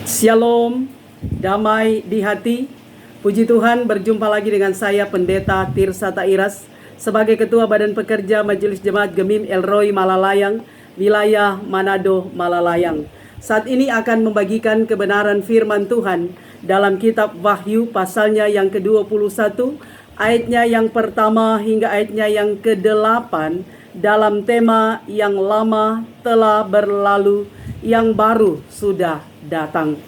Shalom, damai di hati. Puji Tuhan, berjumpa lagi dengan saya Pendeta Tirsa Tairas sebagai Ketua Badan Pekerja Majelis Jemaat Gemim Elroy Malalayang, wilayah Manado Malalayang. Saat ini akan membagikan kebenaran firman Tuhan dalam kitab Wahyu pasalnya yang ke-21, ayatnya yang pertama hingga ayatnya yang ke-8 dalam tema yang lama telah berlalu, yang baru sudah datang.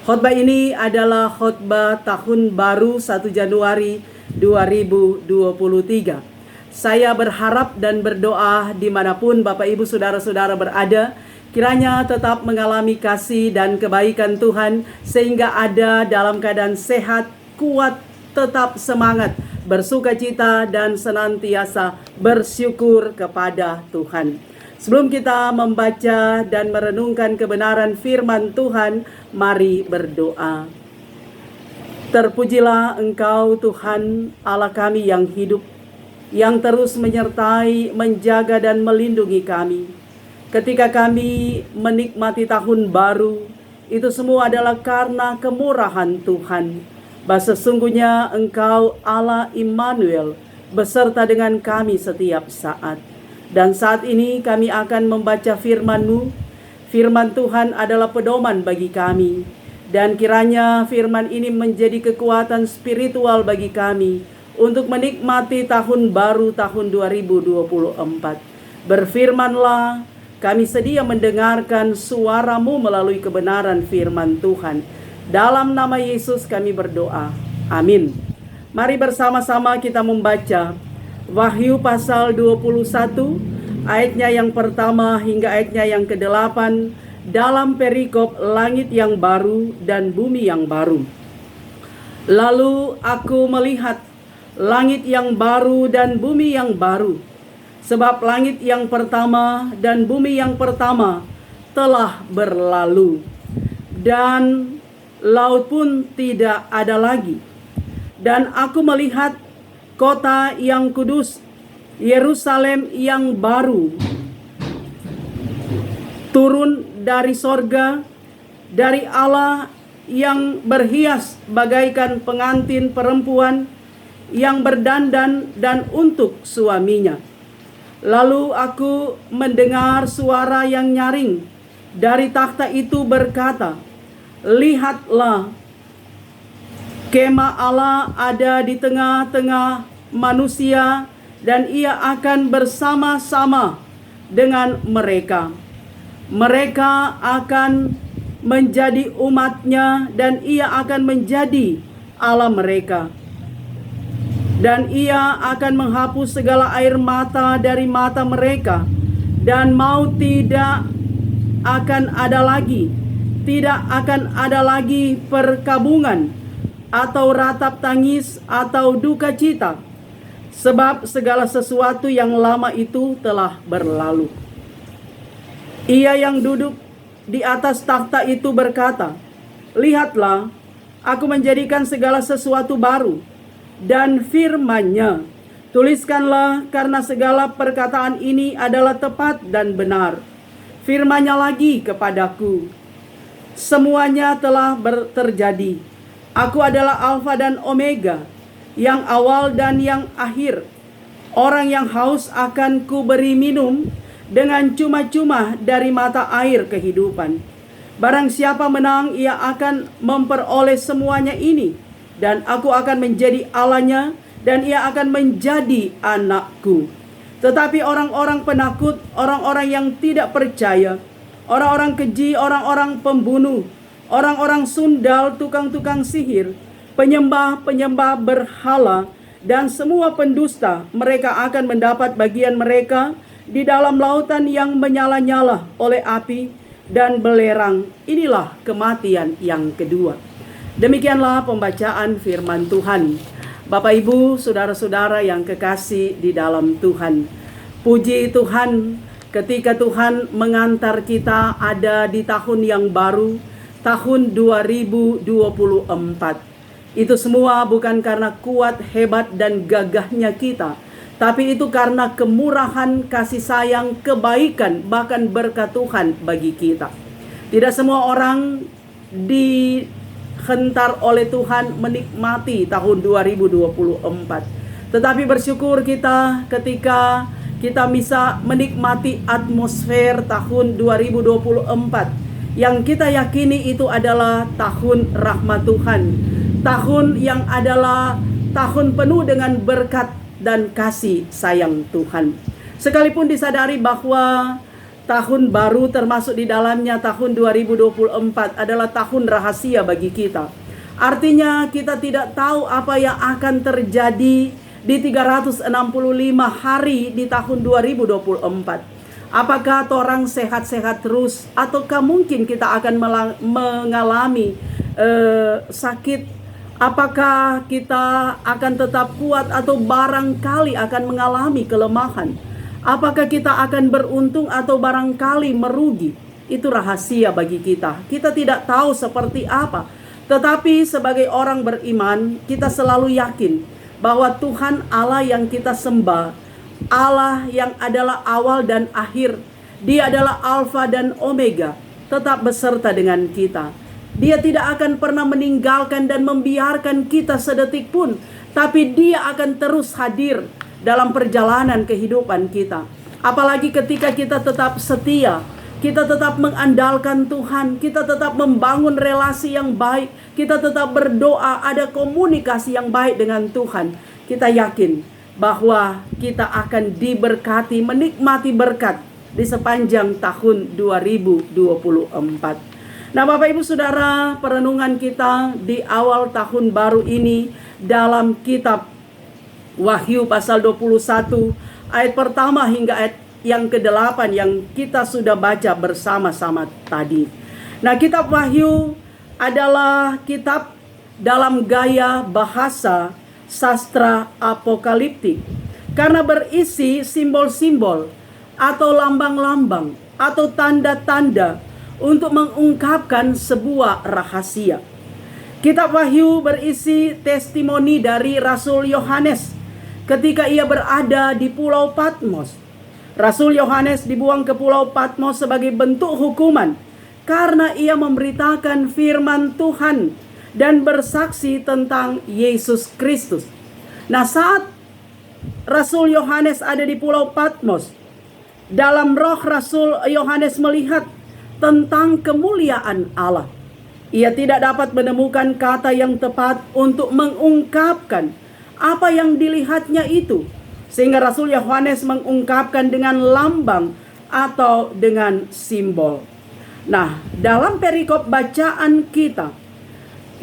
Khotbah ini adalah khotbah tahun baru 1 Januari 2023. Saya berharap dan berdoa dimanapun Bapak Ibu Saudara-saudara berada, kiranya tetap mengalami kasih dan kebaikan Tuhan sehingga ada dalam keadaan sehat, kuat, tetap semangat, bersukacita dan senantiasa bersyukur kepada Tuhan. Sebelum kita membaca dan merenungkan kebenaran firman Tuhan, mari berdoa. Terpujilah Engkau Tuhan Allah kami yang hidup, yang terus menyertai, menjaga dan melindungi kami. Ketika kami menikmati tahun baru, itu semua adalah karena kemurahan Tuhan. Bahwa sesungguhnya Engkau Allah Immanuel beserta dengan kami setiap saat. Dan saat ini kami akan membaca firman-Mu. Firman Tuhan adalah pedoman bagi kami. Dan kiranya firman ini menjadi kekuatan spiritual bagi kami untuk menikmati tahun baru tahun 2024. Berfirmanlah, kami sedia mendengarkan suara-Mu melalui kebenaran firman Tuhan. Dalam nama Yesus kami berdoa. Amin. Mari bersama-sama kita membaca Wahyu pasal 21, ayatnya yang pertama hingga ayatnya yang ke-8 dalam perikop langit yang baru dan bumi yang baru. Lalu aku melihat langit yang baru dan bumi yang baru, sebab langit yang pertama dan bumi yang pertama telah berlalu, dan laut pun tidak ada lagi. Dan aku melihat kota yang kudus, Yerusalem yang baru, turun dari sorga, dari Allah, yang berhias bagaikan pengantin perempuan yang berdandan dan untuk suaminya. Lalu aku mendengar suara yang nyaring dari takhta itu berkata, lihatlah, kemah Allah ada di tengah-tengah manusia, dan ia akan bersama-sama dengan mereka. Mereka akan menjadi umatnya, dan ia akan menjadi Allah mereka. Dan ia akan menghapus segala air mata dari mata mereka, dan maut tidak akan ada lagi. Tidak akan ada lagi perkabungan, atau ratap tangis, atau duka cita, sebab segala sesuatu yang lama itu telah berlalu. Ia yang duduk di atas takhta itu berkata, lihatlah, aku menjadikan segala sesuatu baru. Dan firman-Nya, tuliskanlah, karena segala perkataan ini adalah tepat dan benar. Firman-Nya lagi kepadaku, semuanya telah terjadi. Aku adalah Alfa dan Omega, yang awal dan yang akhir. Orang yang haus akan kuberi minum dengan cuma-cuma dari mata air kehidupan. Barang siapa menang, ia akan memperoleh semuanya ini. Dan aku akan menjadi Allahnya, dan ia akan menjadi anakku. Tetapi orang-orang penakut, orang-orang yang tidak percaya, orang-orang keji, orang-orang pembunuh, orang-orang sundal, tukang-tukang sihir, penyembah-penyembah berhala, dan semua pendusta, mereka akan mendapat bagian mereka di dalam lautan yang menyala-nyala oleh api dan belerang. Inilah kematian yang kedua. Demikianlah pembacaan firman Tuhan. Bapak Ibu, saudara-saudara yang kekasih di dalam Tuhan. Puji Tuhan, ketika Tuhan mengantar kita ada di tahun yang baru, tahun 2024. Itu semua bukan karena kuat, hebat, dan gagahnya kita, tapi itu karena kemurahan, kasih sayang, kebaikan, bahkan berkat Tuhan bagi kita. Tidak semua orang dihentar oleh Tuhan menikmati tahun 2024. Tetapi bersyukur kita ketika kita bisa menikmati atmosfer tahun 2024 yang kita yakini itu adalah tahun rahmat Tuhan, tahun yang adalah tahun penuh dengan berkat dan kasih sayang Tuhan. Sekalipun disadari bahwa tahun baru termasuk di dalamnya tahun 2024 adalah tahun rahasia bagi kita. Artinya kita tidak tahu apa yang akan terjadi di 365 hari di tahun 2024. Apakah orang sehat-sehat terus, ataukah mungkin kita akan mengalami sakit? Apakah kita akan tetap kuat atau barangkali akan mengalami kelemahan? Apakah kita akan beruntung atau barangkali merugi? Itu rahasia bagi kita. Kita tidak tahu seperti apa. Tetapi sebagai orang beriman, kita selalu yakin bahwa Tuhan Allah yang kita sembah, Allah yang adalah awal dan akhir, Dia adalah Alfa dan Omega, tetap beserta dengan kita. Dia tidak akan pernah meninggalkan dan membiarkan kita sedetik pun, tapi Dia akan terus hadir dalam perjalanan kehidupan kita. Apalagi ketika kita tetap setia, kita tetap mengandalkan Tuhan, kita tetap membangun relasi yang baik, kita tetap berdoa, ada komunikasi yang baik dengan Tuhan. Kita yakin bahwa kita akan diberkati, menikmati berkat di sepanjang tahun 2024. Nah, Bapak Ibu Saudara, perenungan kita di awal tahun baru ini dalam kitab Wahyu pasal 21 ayat pertama hingga ayat yang ke-8 yang kita sudah baca bersama-sama tadi. Nah, kitab Wahyu adalah kitab dalam gaya bahasa sastra apokaliptik karena berisi simbol-simbol atau lambang-lambang atau tanda-tanda untuk mengungkapkan sebuah rahasia. Kitab Wahyu berisi testimoni dari Rasul Yohanes ketika ia berada di Pulau Patmos. Rasul Yohanes dibuang ke Pulau Patmos sebagai bentuk hukuman karena ia memberitakan firman Tuhan dan bersaksi tentang Yesus Kristus. Nah, saat Rasul Yohanes ada di Pulau Patmos, dalam roh Rasul Yohanes melihat tentang kemuliaan Allah. Ia tidak dapat menemukan kata yang tepat untuk mengungkapkan apa yang dilihatnya itu, sehingga Rasul Yohanes mengungkapkan dengan lambang atau dengan simbol. Nah, dalam perikop bacaan kita,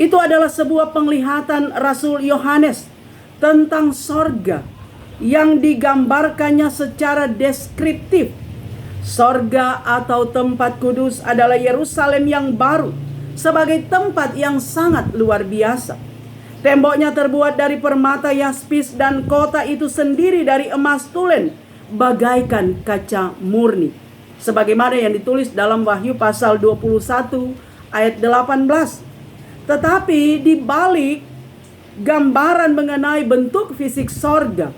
itu adalah sebuah penglihatan Rasul Yohanes tentang sorga yang digambarkannya secara deskriptif. Sorga atau tempat kudus adalah Yerusalem yang baru, sebagai tempat yang sangat luar biasa. Temboknya terbuat dari permata yaspis dan kota itu sendiri dari emas tulen, bagaikan kaca murni. Sebagaimana yang ditulis dalam Wahyu pasal 21 ayat 18. Tetapi di balik gambaran mengenai bentuk fisik sorga,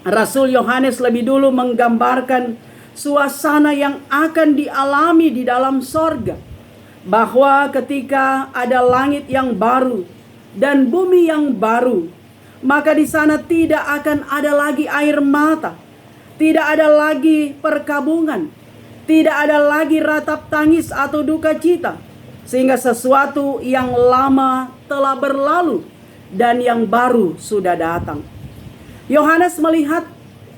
Rasul Yohanes lebih dulu menggambarkan suasana yang akan dialami di dalam sorga, bahwa ketika ada langit yang baru dan bumi yang baru, maka di sana tidak akan ada lagi air mata, tidak ada lagi perkabungan, tidak ada lagi ratap tangis atau duka cita, sehingga sesuatu yang lama telah berlalu dan yang baru sudah datang. Yohanes melihat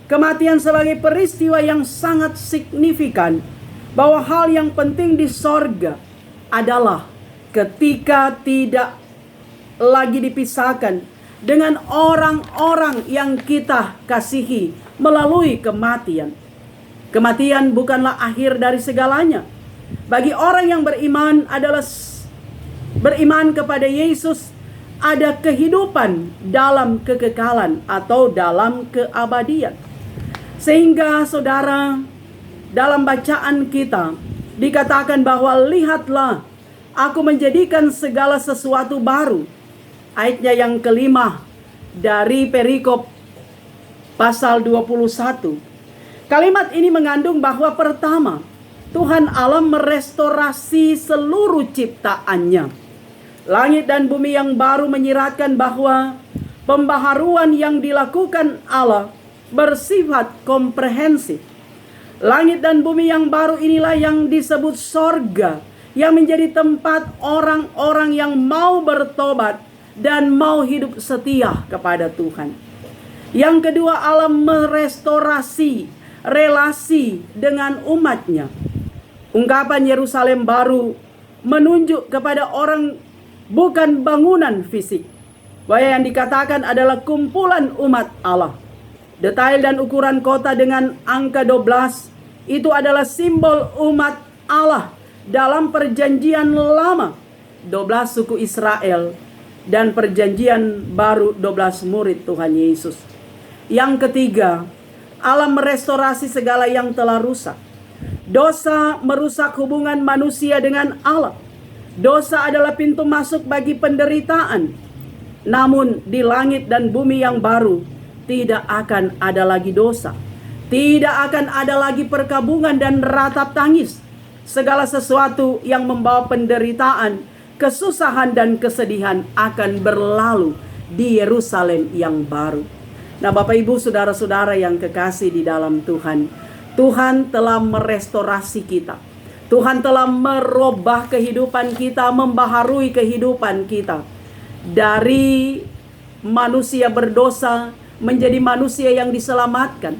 kematian sebagai peristiwa yang sangat signifikan, bahwa hal yang penting di sorga adalah ketika tidak lagi dipisahkan dengan orang-orang yang kita kasihi melalui kematian. Kematian bukanlah akhir dari segalanya. Bagi orang yang beriman adalah beriman kepada Yesus, ada kehidupan dalam kekekalan atau dalam keabadian. Sehingga saudara, dalam bacaan kita dikatakan bahwa lihatlah, aku menjadikan segala sesuatu baru. Ayatnya yang kelima dari perikop pasal 21. Kalimat ini mengandung bahwa pertama, Tuhan Allah merestorasi seluruh ciptaannya. Langit dan bumi yang baru menyiratkan bahwa pembaharuan yang dilakukan Allah bersifat komprehensif. Langit dan bumi yang baru inilah yang disebut sorga, yang menjadi tempat orang-orang yang mau bertobat dan mau hidup setia kepada Tuhan. Yang kedua, Allah merestorasi relasi dengan umatnya. Ungkapan Yerusalem baru menunjuk kepada orang bukan bangunan fisik. Bahwa yang dikatakan adalah kumpulan umat Allah. Detail dan ukuran kota dengan angka 12 itu adalah simbol umat Allah dalam perjanjian lama. 12 suku Israel dan perjanjian baru 12 murid Tuhan Yesus. Yang ketiga, Allah merestorasi segala yang telah rusak. Dosa merusak hubungan manusia dengan Allah. Dosa adalah pintu masuk bagi penderitaan. Namun di langit dan bumi yang baru tidak akan ada lagi dosa. Tidak akan ada lagi perkabungan dan ratap tangis. Segala sesuatu yang membawa penderitaan, kesusahan dan kesedihan akan berlalu di Yerusalem yang baru. Nah, Bapak Ibu, saudara-saudara yang kekasih di dalam Tuhan, Tuhan telah merestorasi kita. Tuhan telah merubah kehidupan kita, membaharui kehidupan kita. Dari manusia berdosa menjadi manusia yang diselamatkan.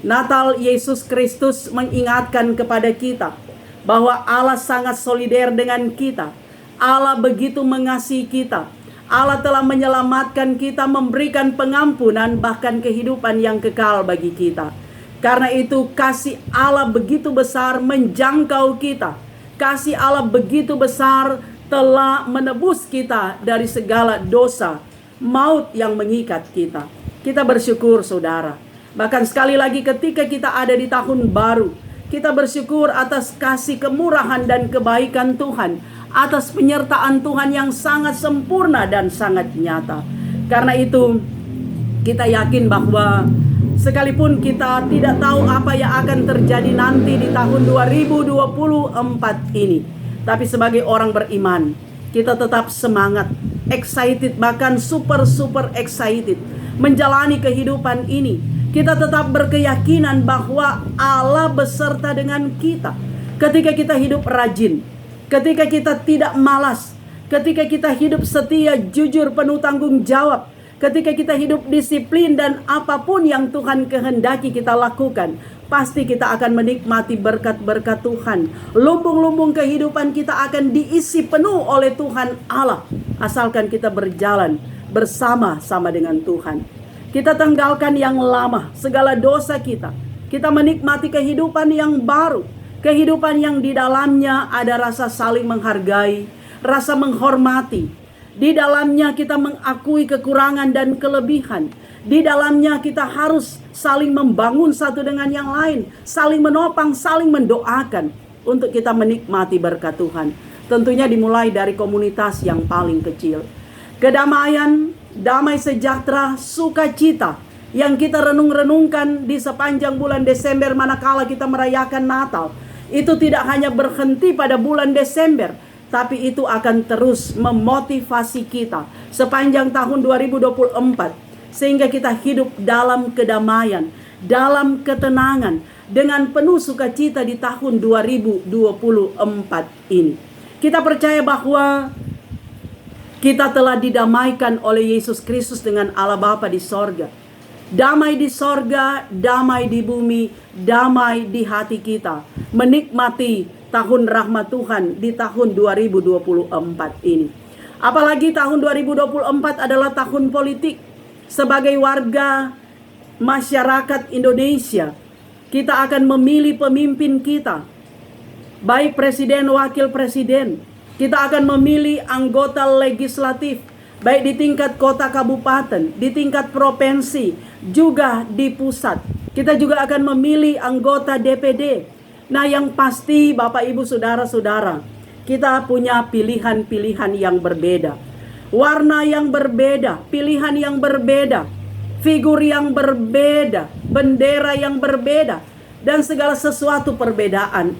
Natal Yesus Kristus mengingatkan kepada kita bahwa Allah sangat solider dengan kita. Allah begitu mengasihi kita. Allah telah menyelamatkan kita, memberikan pengampunan, bahkan kehidupan yang kekal bagi kita. Karena itu kasih Allah begitu besar menjangkau kita. Kasih Allah begitu besar telah menebus kita dari segala dosa, maut yang mengikat kita. Kita bersyukur, saudara. Bahkan sekali lagi ketika kita ada di tahun baru, kita bersyukur atas kasih kemurahan dan kebaikan Tuhan, atas penyertaan Tuhan yang sangat sempurna dan sangat nyata. Karena itu kita yakin bahwa sekalipun kita tidak tahu apa yang akan terjadi nanti di tahun 2024 ini, tapi sebagai orang beriman, kita tetap semangat, excited, bahkan super excited menjalani kehidupan ini. Kita tetap berkeyakinan bahwa Allah beserta dengan kita. Ketika kita hidup rajin, ketika kita tidak malas, ketika kita hidup setia, jujur, penuh tanggung jawab, ketika kita hidup disiplin dan apapun yang Tuhan kehendaki kita lakukan, pasti kita akan menikmati berkat-berkat Tuhan. Lumbung-lumbung kehidupan kita akan diisi penuh oleh Tuhan Allah, asalkan kita berjalan bersama-sama dengan Tuhan. Kita tanggalkan yang lama, segala dosa kita. Kita menikmati kehidupan yang baru. Kehidupan yang di dalamnya ada rasa saling menghargai, rasa menghormati. Di dalamnya kita mengakui kekurangan dan kelebihan. Di dalamnya kita harus saling membangun satu dengan yang lain. Saling menopang, saling mendoakan. Untuk kita menikmati berkat Tuhan. Tentunya dimulai dari komunitas yang paling kecil. Kedamaian, damai sejahtera, sukacita yang kita renung-renungkan di sepanjang bulan Desember manakala kita merayakan Natal. Itu tidak hanya berhenti pada bulan Desember, tapi itu akan terus memotivasi kita sepanjang tahun 2024. Sehingga kita hidup dalam kedamaian, dalam ketenangan, dengan penuh sukacita di tahun 2024 ini. Kita percaya bahwa kita telah didamaikan oleh Yesus Kristus dengan Allah Bapa di sorga. Damai di sorga, damai di bumi, damai di hati kita. Menikmati tahun rahmat Tuhan di tahun 2024 ini. Apalagi tahun 2024 adalah tahun politik. Sebagai warga masyarakat Indonesia, kita akan memilih pemimpin kita. Baik presiden, wakil presiden. Kita akan memilih anggota legislatif, baik di tingkat kota kabupaten, di tingkat provinsi, juga di pusat. Kita juga akan memilih anggota DPD. Nah, yang pasti Bapak Ibu Saudara-saudara, kita punya pilihan-pilihan yang berbeda. Warna yang berbeda, pilihan yang berbeda, figur yang berbeda, bendera yang berbeda, dan segala sesuatu perbedaan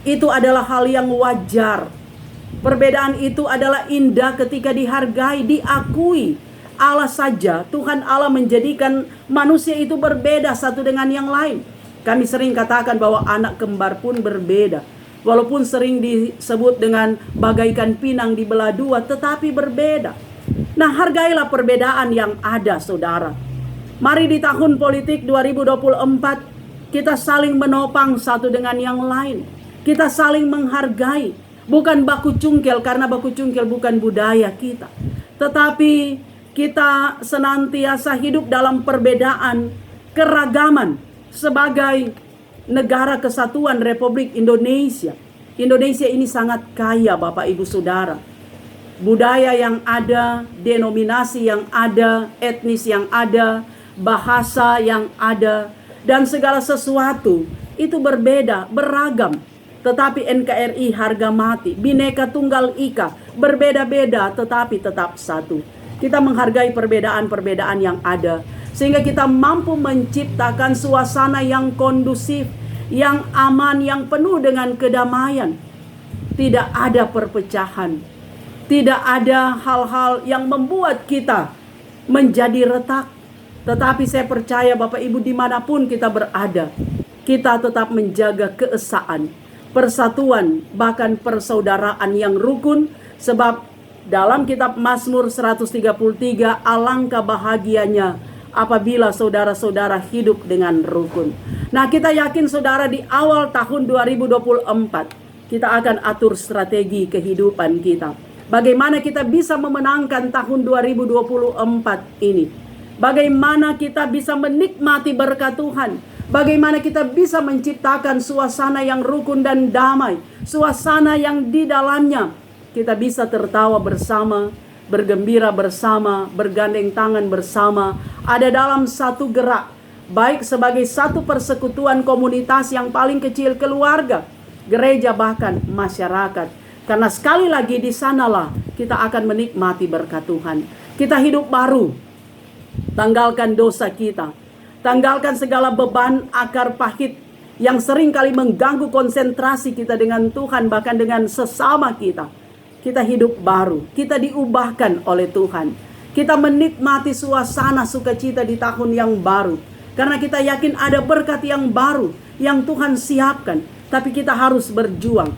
itu adalah hal yang wajar. Perbedaan itu adalah indah ketika dihargai, diakui. Allah saja, Tuhan Allah menjadikan manusia itu berbeda satu dengan yang lain. Kami sering katakan bahwa anak kembar pun berbeda. Walaupun sering disebut dengan bagaikan pinang dibelah dua, tetapi berbeda. Nah, hargailah perbedaan yang ada, saudara. Mari di tahun politik 2024, kita saling menopang satu dengan yang lain. Kita saling menghargai. Bukan baku cungkil, karena baku cungkil bukan budaya kita. Tetapi kita senantiasa hidup dalam perbedaan, keragaman sebagai negara kesatuan Republik Indonesia. Indonesia ini sangat kaya, Bapak Ibu Saudara. Budaya yang ada, denominasi yang ada, etnis yang ada, bahasa yang ada, dan segala sesuatu itu berbeda, beragam. Tetapi NKRI harga mati, Bhinneka Tunggal Ika, berbeda-beda tetapi tetap satu. Kita menghargai perbedaan-perbedaan yang ada, sehingga kita mampu menciptakan suasana yang kondusif, yang aman, yang penuh dengan kedamaian. Tidak ada perpecahan, tidak ada hal-hal yang membuat kita menjadi retak. Tetapi saya percaya Bapak Ibu dimanapun kita berada, kita tetap menjaga keesaan, persatuan, bahkan persaudaraan yang rukun. Sebab dalam kitab Mazmur 133, alangkah bahagianya apabila saudara-saudara hidup dengan rukun. Nah, kita yakin saudara di awal tahun 2024 kita akan atur strategi kehidupan kita. Bagaimana kita bisa memenangkan tahun 2024 ini? Bagaimana kita bisa menikmati berkat Tuhan? Bagaimana kita bisa menciptakan suasana yang rukun dan damai, suasana yang di dalamnya kita bisa tertawa bersama, bergembira bersama, bergandeng tangan bersama, ada dalam satu gerak, baik sebagai satu persekutuan komunitas yang paling kecil, keluarga, gereja, bahkan masyarakat. Karena sekali lagi di sanalah kita akan menikmati berkat Tuhan. Kita hidup baru, tanggalkan dosa kita. Tanggalkan segala beban akar pahit yang sering kali mengganggu konsentrasi kita dengan Tuhan, bahkan dengan sesama kita. Kita hidup baru, kita diubahkan oleh Tuhan. Kita menikmati suasana sukacita di tahun yang baru. Karena kita yakin ada berkat yang baru yang Tuhan siapkan. Tapi kita harus berjuang.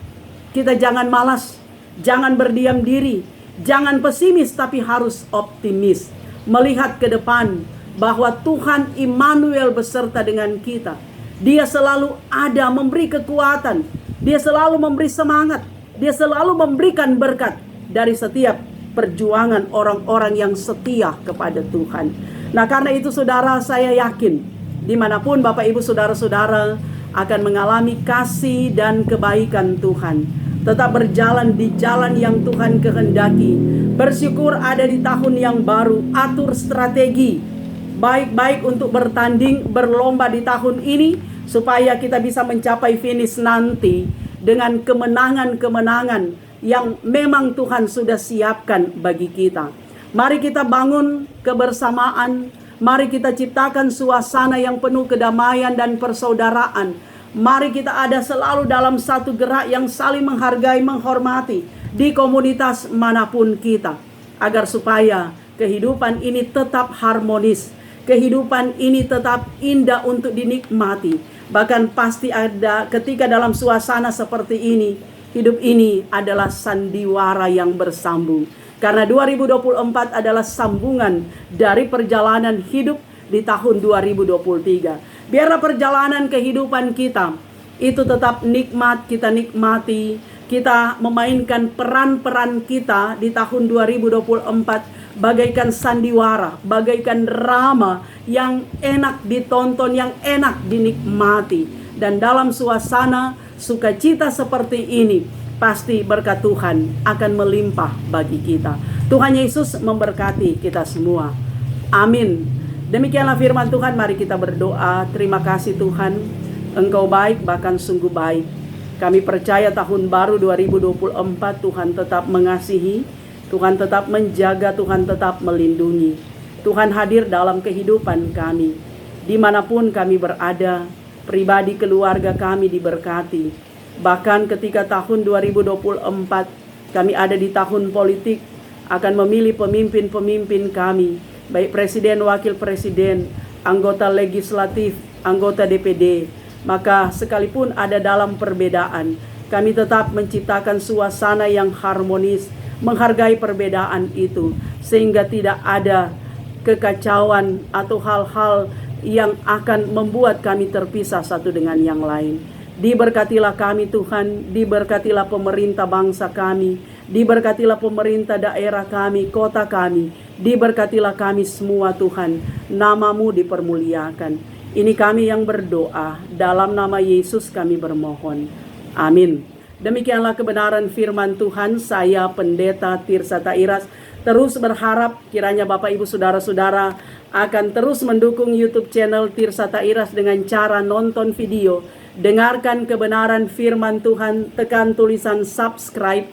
Kita jangan malas, jangan berdiam diri, jangan pesimis, tapi harus optimis. Melihat ke depan, bahwa Tuhan Immanuel beserta dengan kita. Dia selalu ada memberi kekuatan. Dia selalu memberi semangat. Dia selalu memberikan berkat dari setiap perjuangan orang-orang yang setia kepada Tuhan. Nah, karena itu saudara, saya yakin dimanapun Bapak Ibu saudara-saudara akan mengalami kasih dan kebaikan Tuhan. Tetap berjalan di jalan yang Tuhan kehendaki. Bersyukur ada di tahun yang baru. Atur strategi baik-baik untuk bertanding, berlomba di tahun ini, supaya kita bisa mencapai finish nanti dengan kemenangan-kemenangan yang memang Tuhan sudah siapkan bagi kita. Mari kita bangun kebersamaan, mari kita ciptakan suasana yang penuh kedamaian dan persaudaraan. Mari kita ada selalu dalam satu gerak yang saling menghargai, menghormati di komunitas manapun kita, agar supaya kehidupan ini tetap harmonis. Kehidupan ini tetap indah untuk dinikmati. Bahkan pasti ada ketika dalam suasana seperti ini, hidup ini adalah sandiwara yang bersambung. Karena 2024 adalah sambungan dari perjalanan hidup di tahun 2023. Biarlah perjalanan kehidupan kita itu tetap nikmat, kita nikmati. Kita memainkan peran-peran kita di tahun 2024 bagaikan sandiwara, bagaikan drama yang enak ditonton, yang enak dinikmati. Dan dalam suasana sukacita seperti ini, pasti berkat Tuhan akan melimpah bagi kita. Tuhan Yesus memberkati kita semua. Amin. Demikianlah firman Tuhan, mari kita berdoa. Terima kasih Tuhan, Engkau baik, bahkan sungguh baik. Kami percaya tahun baru 2024 Tuhan tetap mengasihi, Tuhan tetap menjaga, Tuhan tetap melindungi. Tuhan hadir dalam kehidupan kami. Dimanapun kami berada, pribadi keluarga kami diberkati. Bahkan ketika tahun 2024 kami ada di tahun politik, akan memilih pemimpin-pemimpin kami, baik presiden, wakil presiden, anggota legislatif, anggota DPD. Maka sekalipun ada dalam perbedaan, kami tetap menciptakan suasana yang harmonis, menghargai perbedaan itu, sehingga tidak ada kekacauan atau hal-hal yang akan membuat kami terpisah satu dengan yang lain. Diberkatilah kami Tuhan, diberkatilah pemerintah bangsa kami, diberkatilah pemerintah daerah kami, kota kami, diberkatilah kami semua Tuhan, nama-Mu dipermuliakan. Ini kami yang berdoa, dalam nama Yesus kami bermohon. Amin. Demikianlah kebenaran firman Tuhan. Saya Pendeta Tirsa Tairas terus berharap kiranya Bapak Ibu Saudara-saudara akan terus mendukung YouTube channel Tirsa Tairas dengan cara nonton video, dengarkan kebenaran firman Tuhan, tekan tulisan subscribe,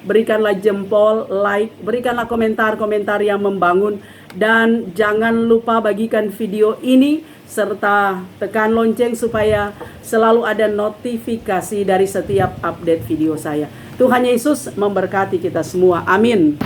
berikanlah jempol, like, berikanlah komentar-komentar yang membangun, dan jangan lupa bagikan video ini serta tekan lonceng supaya selalu ada notifikasi dari setiap update video saya. Tuhan Yesus memberkati kita semua. Amin.